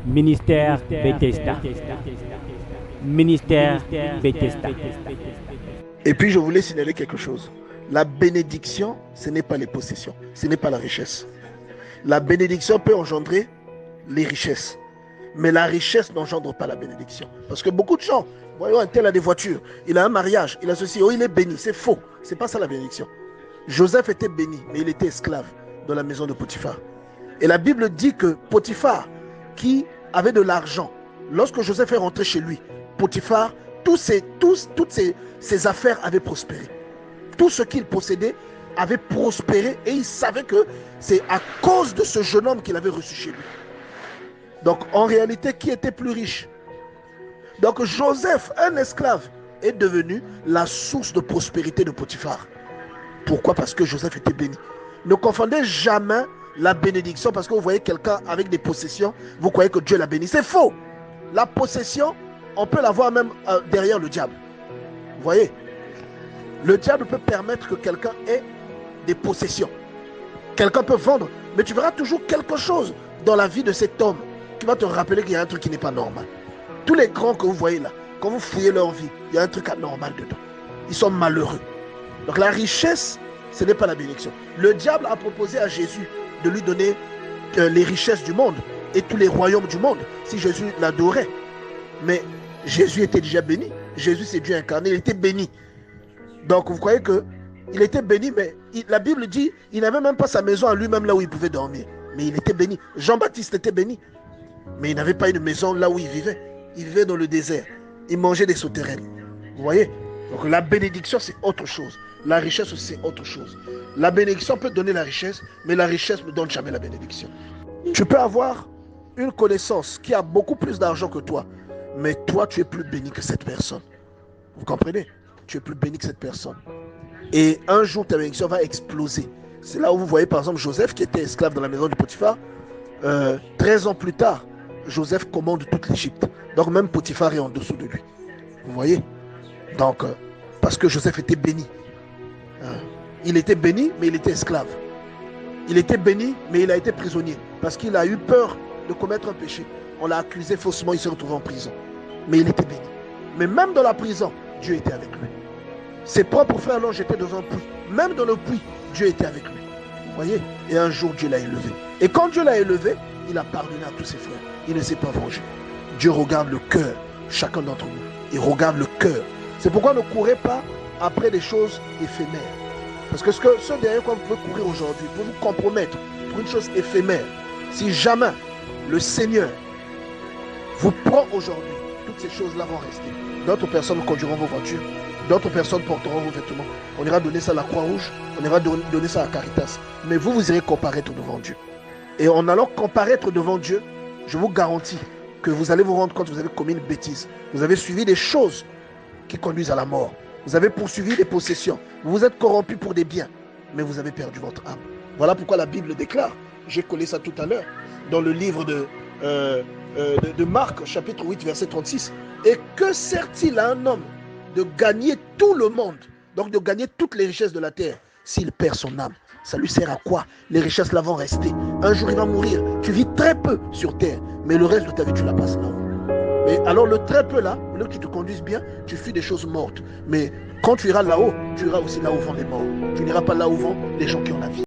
Ministère Bethesda. Ministère Bethesda. Et puis je voulais signaler quelque chose. La bénédiction, ce n'est pas les possessions, ce n'est pas la richesse. La bénédiction peut engendrer les richesses, mais la richesse n'engendre pas la bénédiction. Parce que beaucoup de gens, voyons, un tel a des voitures, il a un mariage, il a ceci, oh il est béni, c'est faux, c'est pas ça la bénédiction. Joseph était béni, mais il était esclave dans la maison de Potiphar. Et la Bible dit que Potiphar, qui avait de l'argent, lorsque Joseph est rentré chez lui, Potiphar, toutes ses affaires avaient prospéré. Tout ce qu'il possédait avait prospéré et il savait que c'est à cause de ce jeune homme qu'il avait reçu chez lui. Donc en réalité, qui était plus riche? Donc Joseph, un esclave, est devenu la source de prospérité de Potiphar. Pourquoi? Parce que Joseph était béni. Ne confondez jamais la bénédiction parce que vous voyez quelqu'un avec des possessions, vous croyez que Dieu l'a béni. C'est faux. La possession, on peut l'avoir même derrière le diable. Vous voyez? Le diable peut permettre que quelqu'un ait des possessions. Quelqu'un peut vendre, mais tu verras toujours quelque chose dans la vie de cet homme qui va te rappeler qu'il y a un truc qui n'est pas normal. Tous les grands que vous voyez là, quand vous fouillez leur vie, il y a un truc anormal dedans. Ils sont malheureux. Donc la richesse, ce n'est pas la bénédiction. Le diable a proposé à Jésus de lui donner les richesses du monde et tous les royaumes du monde si Jésus l'adorait. Mais Jésus était déjà béni. Jésus, c'est Dieu incarné, il était béni. Donc vous croyez qu'il était béni, mais la Bible dit il n'avait même pas sa maison à lui-même là où il pouvait dormir. Mais il était béni. Jean-Baptiste était béni. Mais il n'avait pas une maison là où il vivait. Il vivait dans le désert. Il mangeait des sauterelles. Vous voyez? Donc la bénédiction, c'est autre chose. La richesse aussi, c'est autre chose. La bénédiction peut donner la richesse, mais la richesse ne donne jamais la bénédiction. Tu peux avoir une connaissance qui a beaucoup plus d'argent que toi, mais toi, tu es plus béni que cette personne. Vous comprenez? Tu es plus béni que cette personne. Et un jour, ta bénédiction va exploser. C'est là où vous voyez par exemple Joseph qui était esclave dans la maison de Potiphar. 13 ans plus tard, Joseph commande toute l'Égypte. Donc même Potiphar est en dessous de lui. Vous voyez? Donc, parce que Joseph était béni. Il était béni, mais il était esclave. Il était béni, mais il a été prisonnier. Parce qu'il a eu peur de commettre un péché. On l'a accusé faussement, il s'est retrouvé en prison. Mais il était béni. Mais même dans la prison, Dieu était avec lui. Ses propres frères l'ont jeté dans un puits. Même dans le puits, Dieu était avec lui. Vous voyez? Et un jour, Dieu l'a élevé. Et quand Dieu l'a élevé, il a pardonné à tous ses frères. Il ne s'est pas vengé. Dieu regarde le cœur, chacun d'entre nous. Il regarde le cœur. C'est pourquoi ne courez pas après des choses éphémères. Parce que ce derrière quoi vous pouvez courir aujourd'hui, pour vous compromettre pour une chose éphémère. Si jamais le Seigneur vous prend aujourd'hui, toutes ces choses-là vont rester. D'autres personnes conduiront vos voitures. D'autres personnes porteront vos vêtements. On ira donner ça à la Croix-Rouge. On ira donner ça à Caritas. Mais vous, vous irez comparaître devant Dieu. Et en allant comparaître devant Dieu, je vous garantis que vous allez vous rendre compte que vous avez commis une bêtise. Vous avez suivi des choses qui conduisent à la mort. Vous avez poursuivi des possessions. Vous vous êtes corrompu pour des biens. Mais vous avez perdu votre âme. Voilà pourquoi la Bible déclare, j'ai collé ça tout à l'heure, dans le livre de Marc, chapitre 8, verset 36. Et que sert-il à un homme de gagner tout le monde, donc de gagner toutes les richesses de la terre, s'il perd son âme? Ça lui sert à quoi? Les richesses là vont rester. Un jour il va mourir. Tu vis très peu sur terre, mais le reste de ta vie tu la passes là-haut. Mais alors le très peu là, au lieu que tu te conduises bien, tu fuis des choses mortes. Mais quand tu iras là-haut, tu iras aussi là où vont les morts. Tu n'iras pas là où vont les gens qui ont la vie.